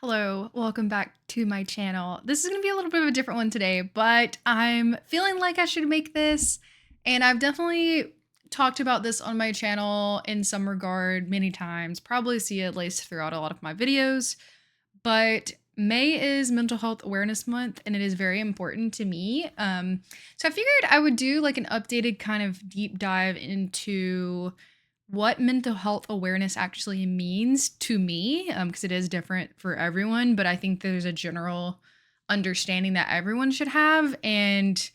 Hello, welcome back to my channel. This is going to be a little bit of a different one today, but I'm feeling like I should make this, and I've definitely talked about this on my channel in some regard many times, probably see it laced throughout a lot of my videos, but May is Mental Health Awareness Month, and it is very important to me. So I figured I would do like an updated kind of deep dive into what mental health awareness actually means to me, because it is different for everyone, but I think there's a general understanding that everyone should have, and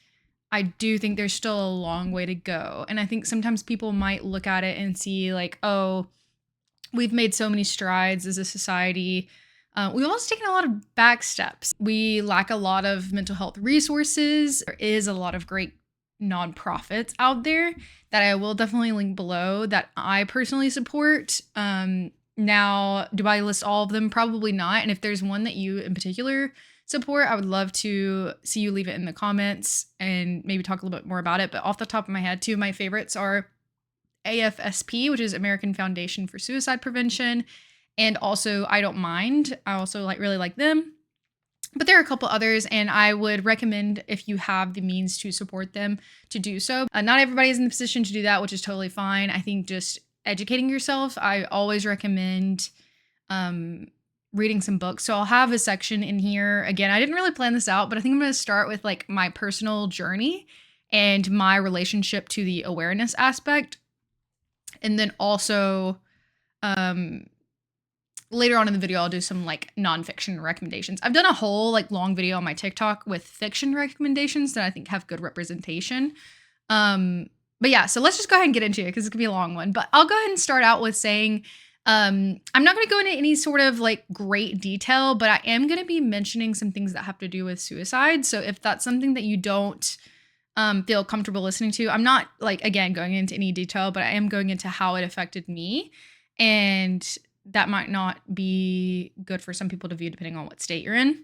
I do think there's still a long way to go. And I think sometimes people might look at it and see like, oh, we've made so many strides as a society. We've also taken a lot of back steps. We lack a lot of mental health resources. There is a lot of great nonprofits out there that I will definitely link below that I personally support. Now, do I list all of them? Probably not. And if there's one that you in particular support, I would love to see you leave it in the comments and maybe talk a little bit more about it. But off the top of my head, two of my favorites are AFSP, which is American Foundation for Suicide Prevention, and also I Don't Mind. I also really like them. But there are a couple others, and I would recommend, if you have the means to support them, to do so. Not everybody is in the position to do that, which is totally fine. I think just educating yourself, I always recommend reading some books. So I'll have a section in here. Again, I didn't really plan this out, but I think I'm going to start with like my personal journey and my relationship to the awareness aspect. And then also, later on in the video, I'll do some like nonfiction recommendations. I've done a whole like long video on my TikTok with fiction recommendations that I think have good representation. But yeah, so let's just go ahead and get into it because it's gonna be a long one. But I'll go ahead and start out with saying, I'm not gonna go into any sort of like great detail, but I am gonna be mentioning some things that have to do with suicide. So if that's something that you don't feel comfortable listening to, I'm not like, again, going into any detail, but I am going into how it affected me. And that might not be good for some people to view depending on what state you're in.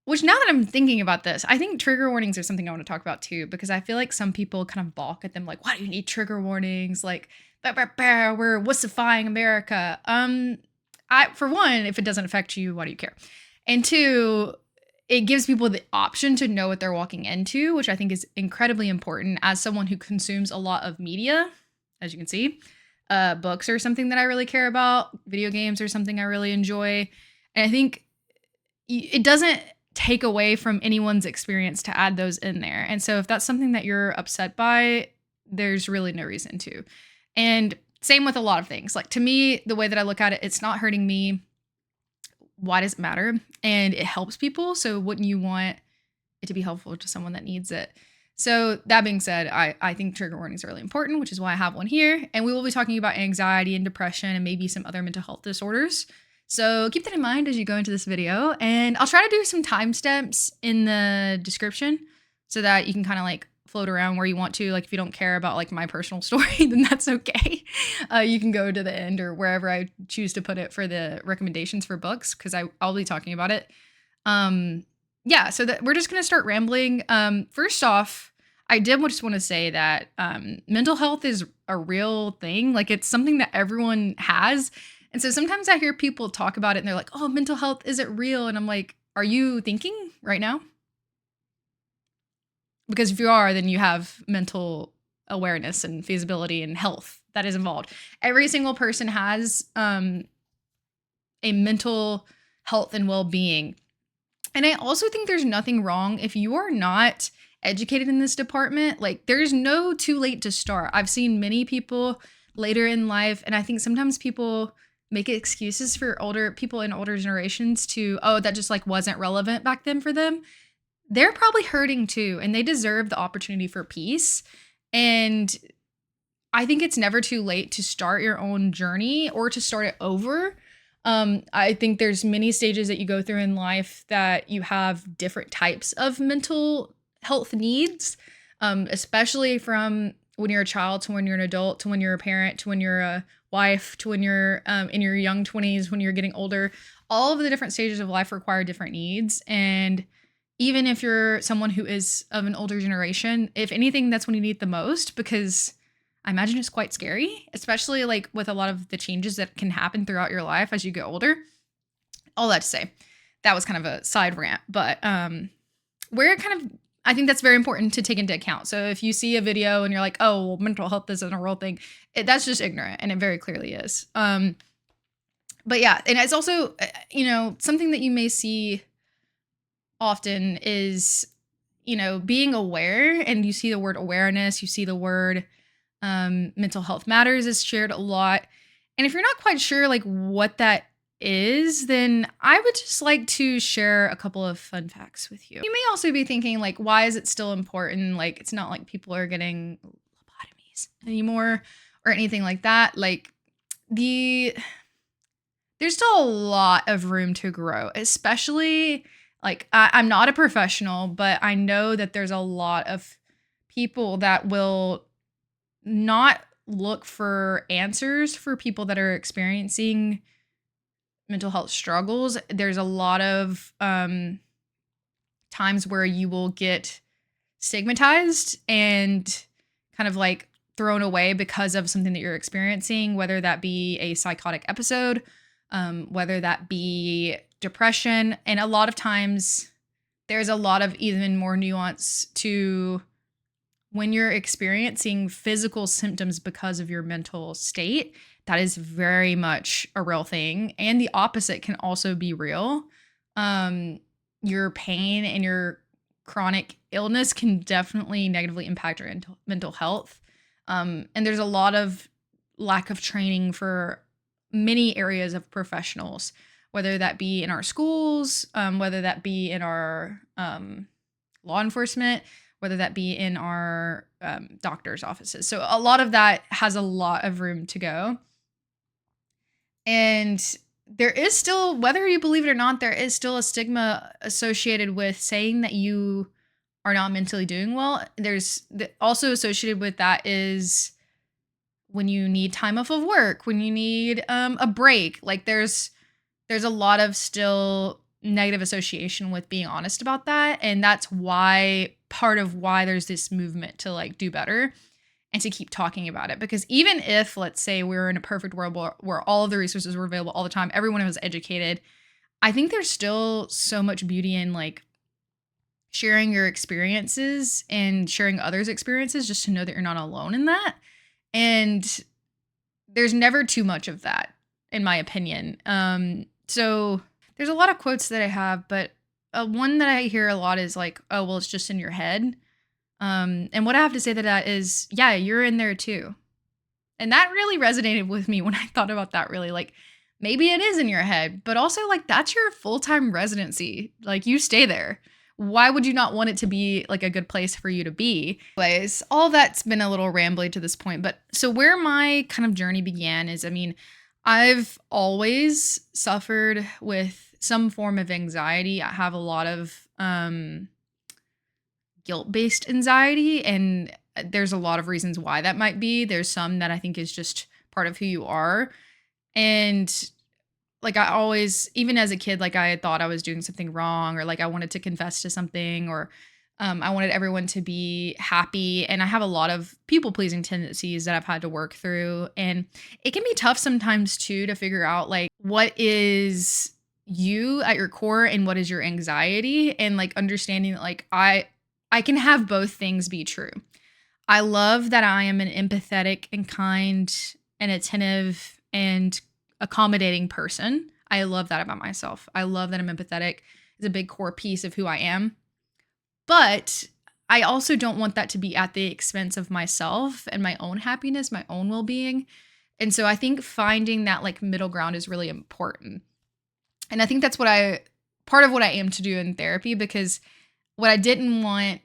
Which, now that I'm thinking about this, I think trigger warnings are something I want to talk about too, because I feel like some people kind of balk at them, like, why do you need trigger warnings? Like, we're wussifying America. For one, if it doesn't affect you, why do you care? And two, it gives people the option to know what they're walking into, which I think is incredibly important as someone who consumes a lot of media, as you can see. Books are something that I really care about. Video games are something I really enjoy. And I think it doesn't take away from anyone's experience to add those in there. And so if that's something that you're upset by, there's really no reason to. And same with a lot of things. Like, to me, the way that I look at it, it's not hurting me. Why does it matter? And it helps people. So wouldn't you want it to be helpful to someone that needs it? So that being said, I think trigger warnings are really important, which is why I have one here. And we will be talking about anxiety and depression and maybe some other mental health disorders. So keep that in mind as you go into this video. And I'll try to do some timestamps in the description so that you can kind of like float around where you want to. Like, if you don't care about like my personal story, then that's okay. You can go to the end or wherever I choose to put it for the recommendations for books, because I'll be talking about it. Yeah, so we're just going to start rambling. First off, I did just want to say that mental health is a real thing. Like, it's something that everyone has. And so sometimes I hear people talk about it and they're like, oh, mental health isn't real. And I'm like, are you thinking right now? Because if you are, then you have mental awareness and feasibility and health that is involved. Every single person has a mental health and well-being. And I also think there's nothing wrong if you are not educated in this department. Like, there's no too late to start. I've seen many people later in life, and I think sometimes people make excuses for older people in older generations to, oh, that just like wasn't relevant back then for them. They're probably hurting too, and they deserve the opportunity for peace. And I think it's never too late to start your own journey or to start it over. I think there's many stages that you go through in life that you have different types of mental health needs, especially from when you're a child to when you're an adult to when you're a parent to when you're a wife to when you're in your young 20s, when you're getting older. All of the different stages of life require different needs. And even if you're someone who is of an older generation, if anything, that's when you need it the most, because I imagine it's quite scary, especially like with a lot of the changes that can happen throughout your life as you get older. all that to say, that was kind of a side rant, but where it kind of, I think that's very important to take into account. So if you see a video and you're like, oh, well, mental health isn't a real thing, that's just ignorant, and it very clearly is. But yeah, and it's also, something that you may see often is, being aware, and you see the word awareness, you see the word mental health matters is shared a lot. And if you're not quite sure like what that is, then I would just like to share a couple of fun facts with you. You may also be thinking like, why is it still important? Like, it's not like people are getting lobotomies anymore or anything like that. Like there's still a lot of room to grow, especially like I'm not a professional, but I know that there's a lot of people that will not look for answers for people that are experiencing mental health struggles. There's a lot of times where you will get stigmatized and kind of like thrown away because of something that you're experiencing, whether that be a psychotic episode, whether that be depression. And a lot of times there's a lot of even more nuance to when you're experiencing physical symptoms because of your mental state. That is very much a real thing. And the opposite can also be real. Your pain and your chronic illness can definitely negatively impact your mental health. And there's a lot of lack of training for many areas of professionals, whether that be in our schools, whether that be in our law enforcement, whether that be in our doctor's offices. So a lot of that has a lot of room to go. And there is still, whether you believe it or not, there is still a stigma associated with saying that you are not mentally doing well. There's also associated with that is when you need time off of work, when you need a break. Like there's a lot of still negative association with being honest about that. And that's why, part of why there's this movement to like do better and to keep talking about it. Because even if, let's say, we're in a perfect world where all of the resources were available all the time, everyone was educated, I think there's still so much beauty in like sharing your experiences and sharing others' experiences just to know that you're not alone in that. And there's never too much of that, in my opinion. So there's a lot of quotes that I have, but one that I hear a lot is like, oh, well, it's just in your head. And what I have to say to that is, yeah, you're in there too. And that really resonated with me when I thought about that, really. Like, maybe it is in your head, but also like that's your full-time residency. Like you stay there. Why would you not want it to be like a good place for you to be? Anyways, all that's been a little rambly to this point. But so where my kind of journey began is, I mean, I've always suffered with some form of anxiety. I have a lot of guilt-based anxiety, and there's a lot of reasons why that might be. There's some that I think is just part of who you are. And like I always, even as a kid, like I thought I was doing something wrong, or like I wanted to confess to something, or I wanted everyone to be happy. And I have a lot of people-pleasing tendencies that I've had to work through. And it can be tough sometimes too to figure out like what is you at your core and what is your anxiety, and like understanding that like I can have both things be true. I love that I am an empathetic and kind and attentive and accommodating person. I love that about myself. I love that I'm empathetic. It's a big core piece of who I am. But I also don't want that to be at the expense of myself and my own happiness, my own well-being. And so I think finding that like middle ground is really important. And I think that's part of what I aim to do in therapy, because what I didn't want,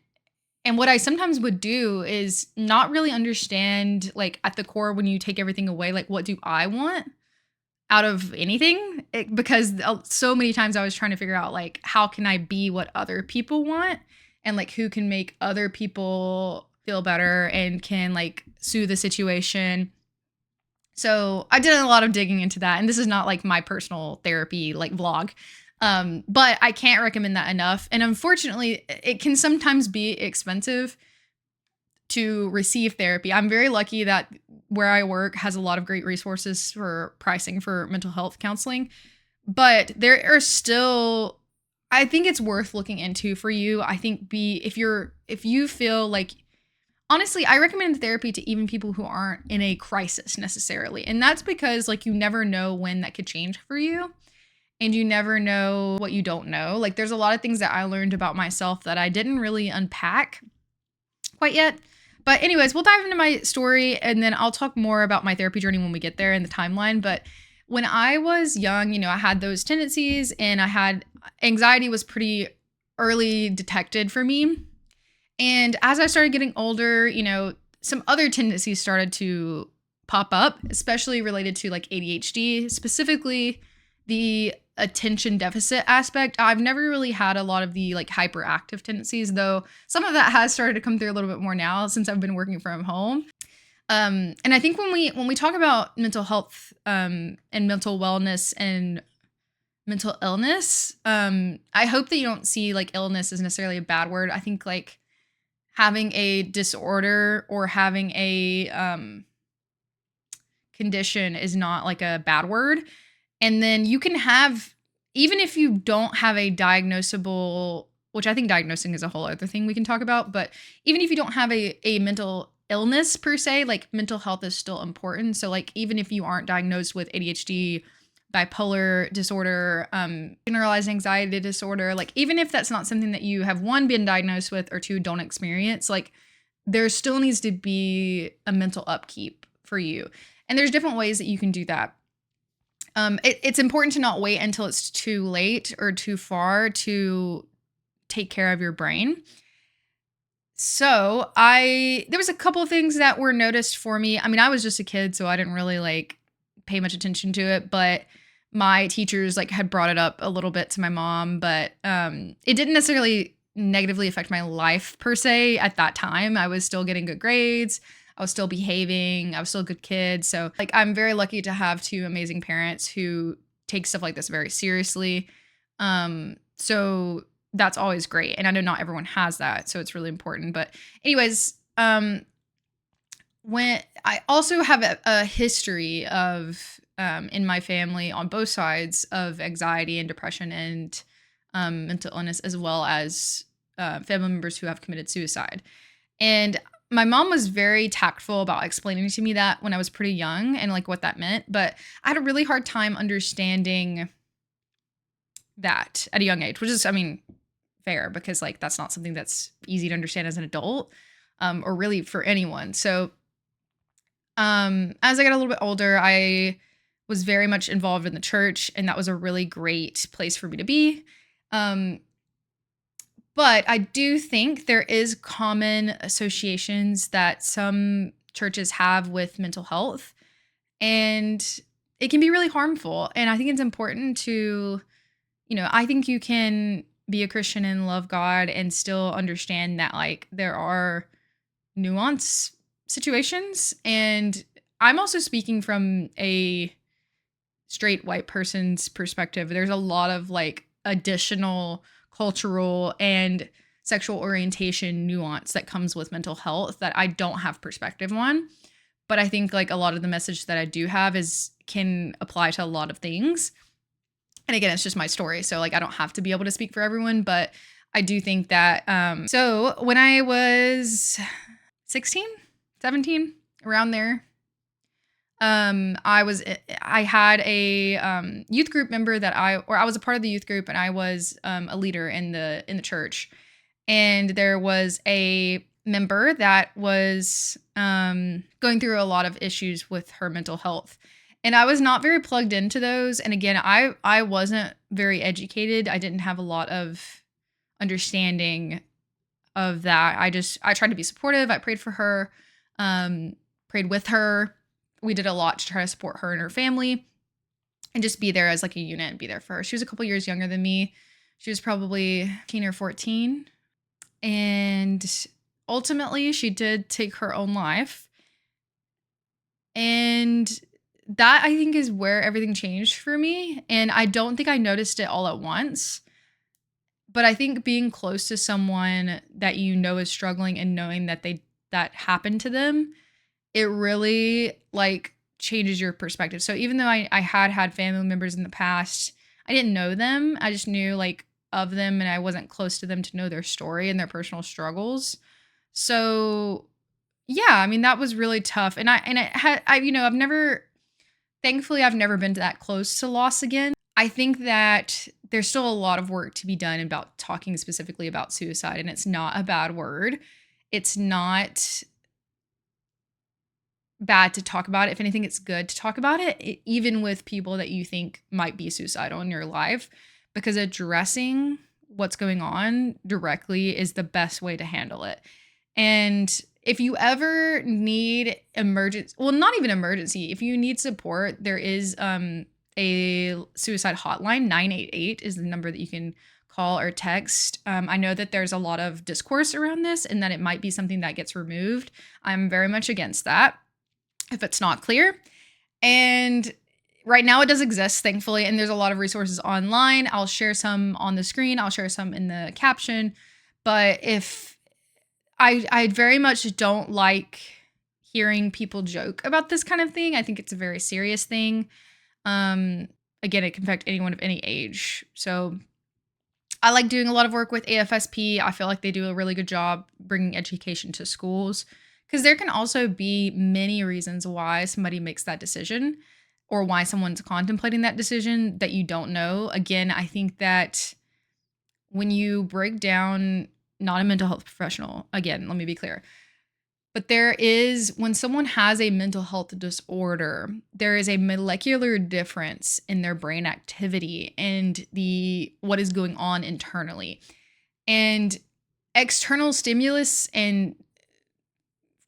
and what I sometimes would do, is not really understand like at the core, when you take everything away, like what do I want out of anything? Because so many times I was trying to figure out like how can I be what other people want, and like who can make other people feel better and can like soothe the situation. So I did a lot of digging into that, and this is not like my personal therapy like vlog. But I can't recommend that enough. And unfortunately, it can sometimes be expensive to receive therapy. I'm very lucky that where I work has a lot of great resources for pricing for mental health counseling. But there are still, I think it's worth looking into for you. I think if you feel like, honestly, I recommend therapy to even people who aren't in a crisis necessarily. And that's because like you never know when that could change for you. And you never know what you don't know. Like there's a lot of things that I learned about myself that I didn't really unpack quite yet. But anyways, we'll dive into my story and then I'll talk more about my therapy journey when we get there in the timeline. But when I was young, you know, I had those tendencies and I had anxiety was pretty early detected for me. And as I started getting older, you know, some other tendencies started to pop up, especially related to like ADHD, specifically the attention deficit aspect. I've never really had a lot of the like hyperactive tendencies, though some of that has started to come through a little bit more now since I've been working from home. And I think when we talk about mental health and mental wellness and mental illness, I hope that you don't see like illness as necessarily a bad word. I think like having a disorder or having a condition is not like a bad word. And then you can have, even if you don't have a diagnosable, which I think diagnosing is a whole other thing we can talk about, but even if you don't have a mental illness per se, like mental health is still important. So like even if you aren't diagnosed with ADHD, bipolar disorder, generalized anxiety disorder, like even if that's not something that you have one been diagnosed with or two don't experience, like there still needs to be a mental upkeep for you. And there's different ways that you can do that. It's important to not wait until it's too late or too far to take care of your brain. So there was a couple of things that were noticed for me. I mean, I was just a kid, so I didn't really like pay much attention to it, but my teachers like had brought it up a little bit to my mom, but it didn't necessarily negatively affect my life per se at that time. I was still getting good grades. I was still behaving. I was still a good kid. So like I'm very lucky to have two amazing parents who take stuff like this very seriously. So that's always great. And I know not everyone has that, so it's really important. But anyways, when I also have a history of in my family on both sides of anxiety and depression and mental illness, as well as family members who have committed suicide. And my mom was very tactful about explaining to me that when I was pretty young and like what that meant. But I had a really hard time understanding that at a young age, which is, I mean, fair because like that's not something that's easy to understand as an adult or really for anyone. So as I got a little bit older, I was very much involved in the church, and that was a really great place for me to be. But I do think there is common associations that some churches have with mental health, and it can be really harmful. And I think it's important to, you know, I think you can be a Christian and love God and still understand that like there are nuance situations. And I'm also speaking from a straight white person's perspective. There's a lot of like additional cultural and sexual orientation nuance that comes with mental health that I don't have perspective on. But I think like a lot of the message that I do have can apply to a lot of things. And again, it's just my story. So like I don't have to be able to speak for everyone, but I do think that so when I was 16, 17, around there, I had a youth group member I was a part of the youth group, and I was a leader in the church. And there was a member that was going through a lot of issues with her mental health. And I was not very plugged into those. And again, I wasn't very educated. I didn't have a lot of understanding of that. I tried to be supportive. I prayed for her, prayed with her. We did a lot to try to support her and her family and just be there as like a unit and be there for her. She was a couple years younger than me. She was probably 13 or 14. And ultimately, she did take her own life. And that, I think, is where everything changed for me. And I don't think I noticed it all at once. But I think being close to someone that you know is struggling and knowing that that happened to them, it really like changes your perspective. So even though I had family members in the past, I didn't know them. I just knew like of them, and I wasn't close to them to know their story and their personal struggles. So yeah, I mean that was really tough. And I've never, thankfully I've never been that close to loss again. I think that there's still a lot of work to be done about talking specifically about suicide, and it's not a bad word. It's not bad to talk about it. If anything, it's good to talk about it, even with people that you think might be suicidal in your life, because addressing what's going on directly is the best way to handle it. And if you ever need emergency, well, not even emergency, if you need support, there is a suicide hotline. 988 is the number that you can call or text. I know that there's a lot of discourse around this and that it might be something that gets removed. I'm very much against that if it's not clear. And right now it does exist, thankfully, and there's a lot of resources online. I'll share some on the screen. I'll share some in the caption. But if I very much don't like hearing people joke about this kind of thing. I think it's a very serious thing. Again, it can affect anyone of any age. So I like doing a lot of work with AFSP. I feel like they do a really good job bringing education to schools, because there can also be many reasons why somebody makes that decision or why someone's contemplating that decision that you don't know. Again, I think that when you break down, not a mental health professional, again, let me be clear, but when someone has a mental health disorder, there is a molecular difference in their brain activity and what is going on internally. And external stimulus and,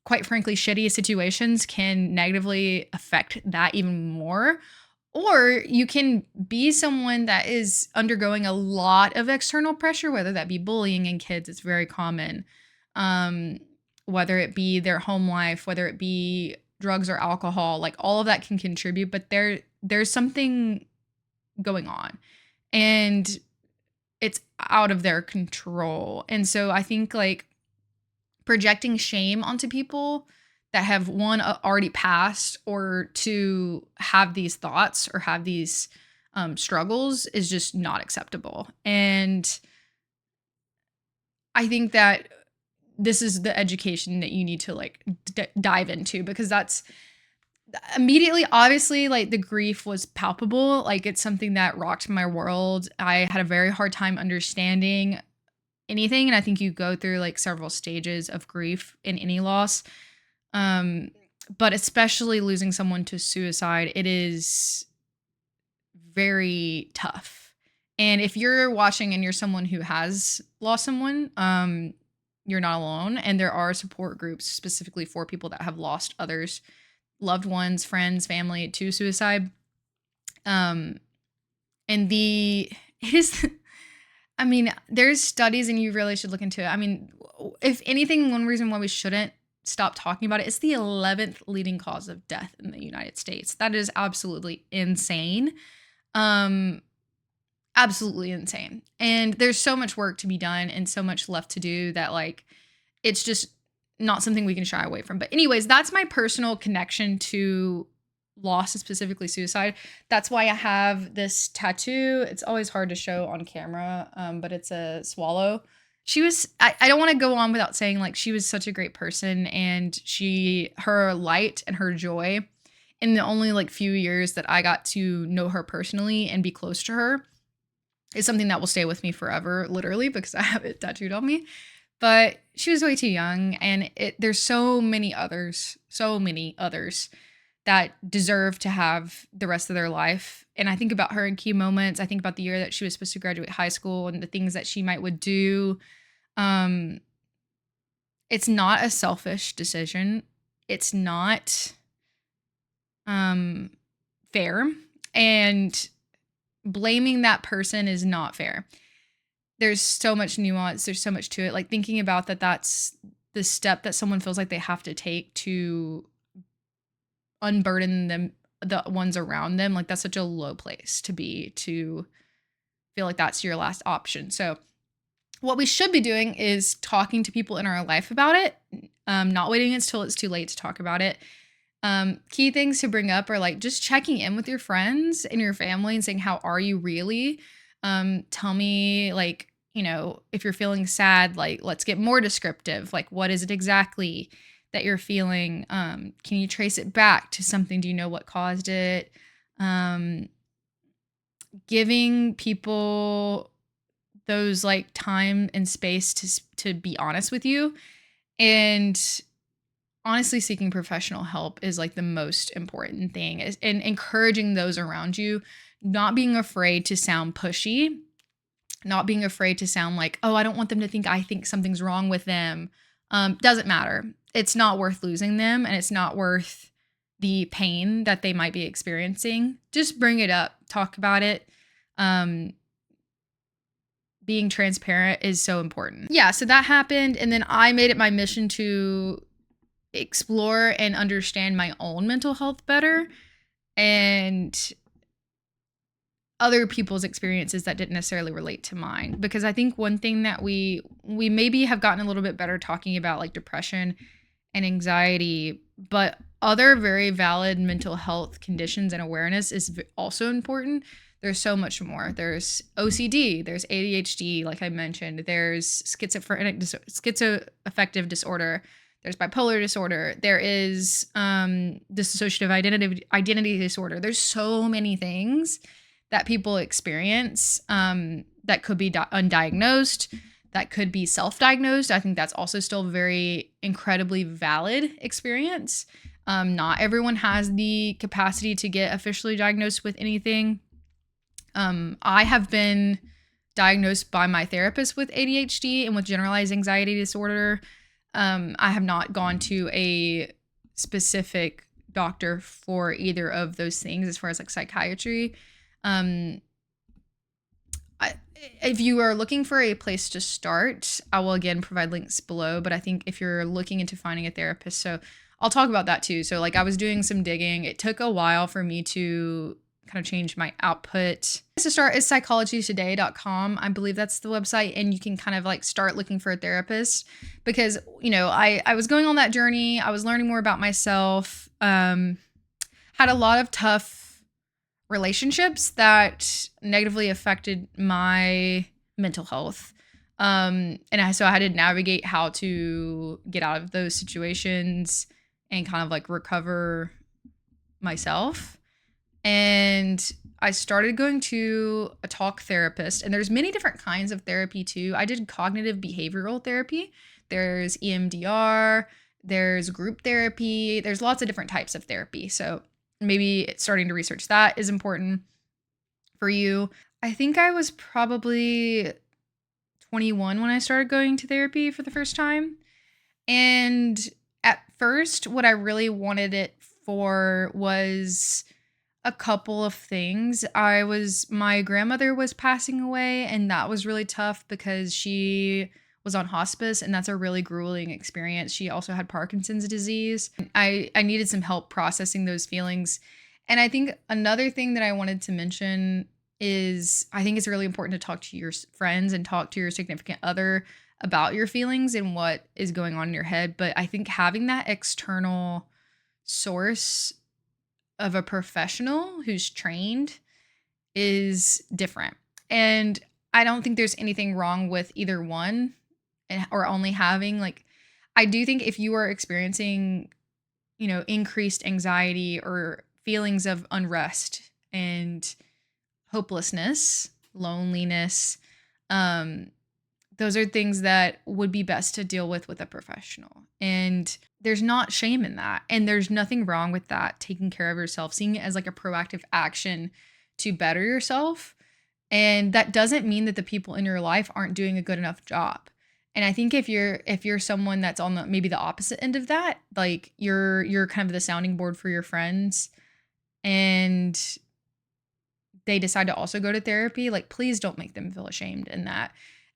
quite frankly, shitty situations can negatively affect that even more. Or you can be someone that is undergoing a lot of external pressure, whether that be bullying in kids, it's very common. Whether it be their home life, whether it be drugs or alcohol, like all of that can contribute, but there's something going on and it's out of their control. And so I think like projecting shame onto people that have, one, already passed, or two, have these thoughts or have these struggles is just not acceptable. And I think that this is the education that you need to like dive into, because that's immediately, obviously, like the grief was palpable. Like it's something that rocked my world. I had a very hard time understanding anything. And I think you go through like several stages of grief in any loss. But especially losing someone to suicide, it is very tough. And if you're watching and you're someone who has lost someone, you're not alone. And there are support groups specifically for people that have lost others, loved ones, friends, family to suicide. And it is, I mean, there's studies and you really should look into it. I mean, if anything, one reason why we shouldn't stop talking about it, it's the 11th leading cause of death in the United States. That is absolutely insane. Absolutely insane. And there's so much work to be done and so much left to do that like it's just not something we can shy away from. But anyways, that's my personal connection to loss, specifically suicide. That's why I have this tattoo. It's always hard to show on camera, but it's a swallow. I don't want to go on without saying like she was such a great person, and her light and her joy in the only like few years that I got to know her personally and be close to her is something that will stay with me forever, literally, because I have it tattooed on me. But she was way too young, and there's so many others that deserve to have the rest of their life. And I think about her in key moments. I think about the year that she was supposed to graduate high school and the things that she would do. It's not a selfish decision. It's not fair. And blaming that person is not fair. There's so much nuance. There's so much to it. Like thinking about that's the step that someone feels like they have to take to unburden them, the ones around them. Like that's such a low place to be, to feel like that's your last option. So what we should be doing is talking to people in our life about it, not waiting until it's too late to talk about it. Key things to bring up are like just checking in with your friends and your family and saying, how are you really? Tell me, like, if you're feeling sad, like, let's get more descriptive. Like, what is it exactly that you're feeling? Can you trace it back to something? Do you know what caused it? Giving people those like time and space to be honest with you, and honestly seeking professional help is like the most important thing, and encouraging those around you, not being afraid to sound pushy, not being afraid to sound like, oh, I don't want them to think I think something's wrong with them. Doesn't matter. It's not worth losing them, and it's not worth the pain that they might be experiencing. Just bring it up, talk about it. Being transparent is so important. Yeah, so that happened, and then I made it my mission to explore and understand my own mental health better and other people's experiences that didn't necessarily relate to mine. Because I think one thing that we maybe have gotten a little bit better talking about, like depression and anxiety, but other very valid mental health conditions and awareness is also important. There's so much more. There's OCD, there's ADHD, like I mentioned, there's schizoaffective disorder, there's bipolar disorder, there is dissociative identity disorder. There's so many things that people experience that could be undiagnosed, that could be self-diagnosed. I think that's also still very incredibly valid experience. Not everyone has the capacity to get officially diagnosed with anything. I have been diagnosed by my therapist with ADHD and with generalized anxiety disorder. I have not gone to a specific doctor for either of those things as far as like psychiatry. If you are looking for a place to start, I will again provide links below, but I think if you're looking into finding a therapist, so I'll talk about that too. So like I was doing some digging. It took a while for me to kind of change my output. To start is psychologytoday.com. I believe that's the website, and you can kind of like start looking for a therapist because, I was going on that journey. I was learning more about myself. Had a lot of tough relationships that negatively affected my mental health. So I had to navigate how to get out of those situations and kind of like recover myself. And I started going to a talk therapist, and there's many different kinds of therapy too. I did cognitive behavioral therapy. There's EMDR, there's group therapy. There's lots of different types of therapy. So maybe starting to research that is important for you. I think I was probably 21 when I started going to therapy for the first time. And at first, what I really wanted it for was a couple of things. My grandmother was passing away, and that was really tough because she was on hospice, and that's a really grueling experience. She also had Parkinson's disease. I needed some help processing those feelings. And I think another thing that I wanted to mention is I think it's really important to talk to your friends and talk to your significant other about your feelings and what is going on in your head. But I think having that external source of a professional who's trained is different. And I don't think there's anything wrong with either one or only having I do think if you are experiencing, increased anxiety or feelings of unrest and hopelessness, loneliness, those are things that would be best to deal with a professional. And there's not shame in that. And there's nothing wrong with that, taking care of yourself, seeing it as like a proactive action to better yourself. And that doesn't mean that the people in your life aren't doing a good enough job. And I think if you're someone that's on maybe the opposite end of that, like you're kind of the sounding board for your friends and they decide to also go to therapy, like please don't make them feel ashamed in that.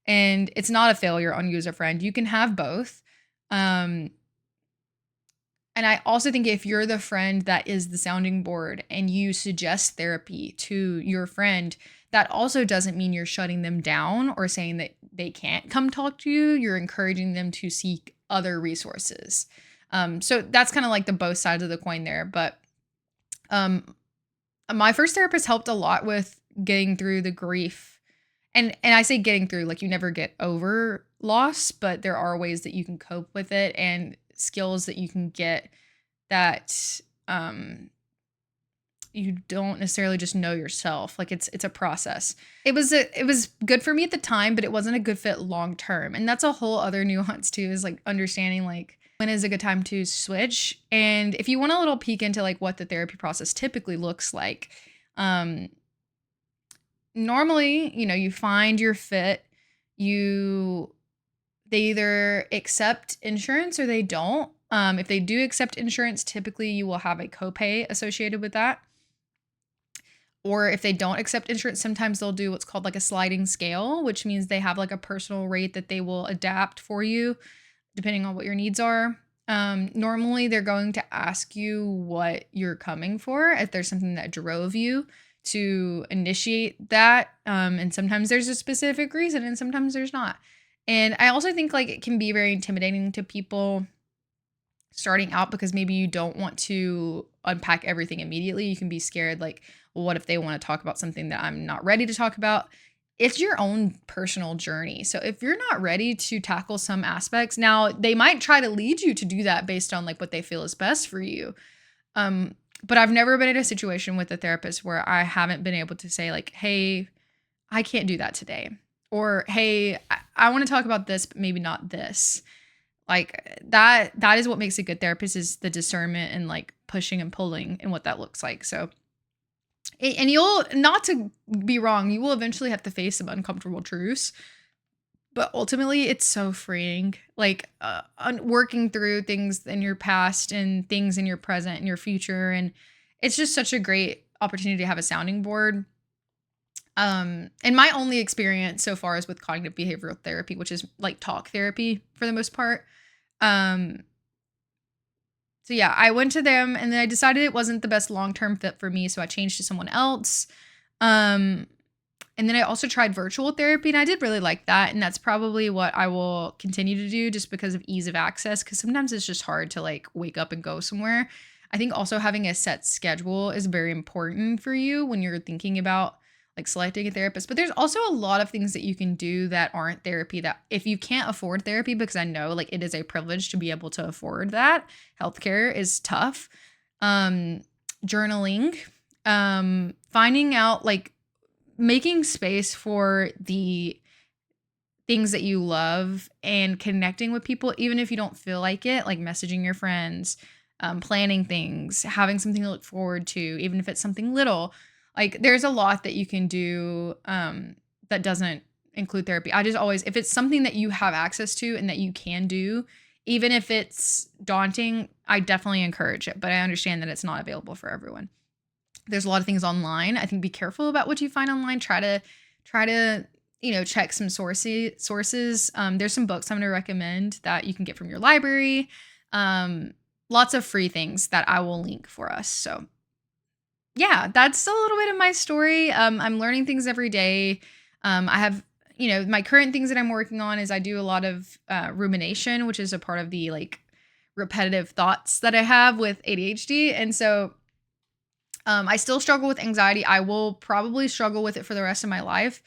And it's not a failure on you as a friend. You can have both. And I also think if you're the friend that is the sounding board and you suggest therapy to your friend, that also doesn't mean you're shutting them down or saying that they can't come talk to you. You're encouraging them to seek other resources. So that's kind of like the both sides of the coin there. But my first therapist helped a lot with getting through the grief. And I say getting through, like you never get over loss, but there are ways that you can cope with it and skills that you can get that you don't necessarily just know yourself. Like it's a process. It was good for me at the time, but it wasn't a good fit long term. And that's a whole other nuance too, is like understanding like when is a good time to switch. And if you want a little peek into like what the therapy process typically looks like, normally, you find your fit, they either accept insurance or they don't. If they do accept insurance, typically you will have a copay associated with that. Or if they don't accept insurance, sometimes they'll do what's called like a sliding scale, which means they have like a personal rate that they will adapt for you depending on what your needs are. Normally, they're going to ask you what you're coming for, if there's something that drove you to initiate that. And sometimes there's a specific reason and sometimes there's not. And I also think like it can be very intimidating to people starting out because maybe you don't want to unpack everything immediately. You can be scared like, well, what if they want to talk about something that I'm not ready to talk about? It's your own personal journey. So if you're not ready to tackle some aspects, now they might try to lead you to do that based on like what they feel is best for you. But I've never been in a situation with a therapist where I haven't been able to say like, hey, I can't do that today. Or, hey, I want to talk about this, but maybe not this. Like that is what makes a good therapist, is the discernment and like pushing and pulling and what that looks like. So, and you'll, not to be wrong, you will eventually have to face some uncomfortable truths, but ultimately it's so freeing. Like working through things in your past and things in your present and your future. And it's just such a great opportunity to have a sounding board. And my only experience so far is with cognitive behavioral therapy, which is like talk therapy for the most part. So yeah, I went to them and then I decided it wasn't the best long-term fit for me. So I changed to someone else. And then I also tried virtual therapy and I did really like that. And that's probably what I will continue to do just because of ease of access. Cause sometimes it's just hard to like wake up and go somewhere. I think also having a set schedule is very important for you when you're thinking about like selecting a therapist. But there's also a lot of things that you can do that aren't therapy, that if you can't afford therapy, because I know like it is a privilege to be able to afford that. Healthcare is tough. Journaling, finding out like making space for the things that you love and connecting with people, even if you don't feel like it, like messaging your friends, planning things, having something to look forward to, even if it's something little. Like there's a lot that you can do that doesn't include therapy. I just always, if it's something that you have access to and that you can do, even if it's daunting, I definitely encourage it. But I understand that it's not available for everyone. There's a lot of things online. I think be careful about what you find online. Try to check some sources. There's some books I'm going to recommend that you can get from your library. Lots of free things that I will link for us. So yeah, that's a little bit of my story. I'm learning things every day. I have, my current things that I'm working on is I do a lot of rumination, which is a part of the like repetitive thoughts that I have with ADHD. And so I still struggle with anxiety. I will probably struggle with it for the rest of my life.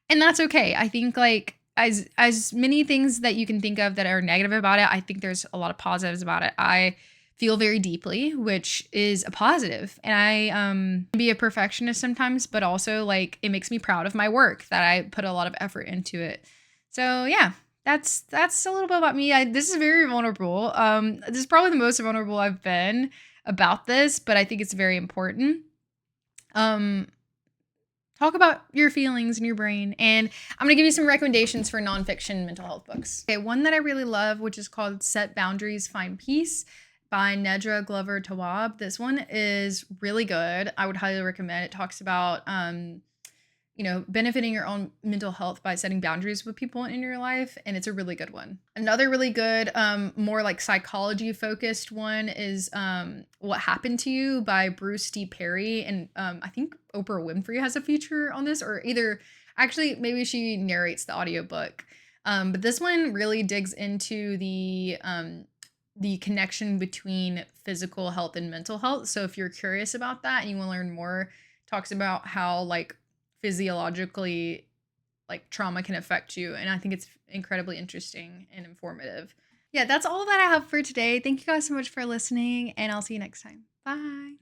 And that's okay. I think like as many things that you can think of that are negative about it, I think there's a lot of positives about it. I feel very deeply, which is a positive. And I can be a perfectionist sometimes, but also like it makes me proud of my work that I put a lot of effort into it. So yeah, that's a little bit about me. This is very vulnerable. This is probably the most vulnerable I've been about this, but I think it's very important. Talk about your feelings in your brain. And I'm going to give you some recommendations for nonfiction mental health books. Okay, one that I really love, which is called Set Boundaries, Find Peace by Nedra Glover Tawwab. This one is really good. I would highly recommend it. It talks about, benefiting your own mental health by setting boundaries with people in your life. And it's a really good one. Another really good, more like psychology focused one is What Happened to You by Bruce D. Perry. And I think Oprah Winfrey has a feature on this, or either actually maybe she narrates the audiobook. But this one really digs into the the connection between physical health and mental health. So if you're curious about that and you want to learn more, talks about how like physiologically like trauma can affect you. And I think it's incredibly interesting and informative. Yeah, that's all that I have for today. Thank you guys so much for listening, and I'll see you next time. Bye.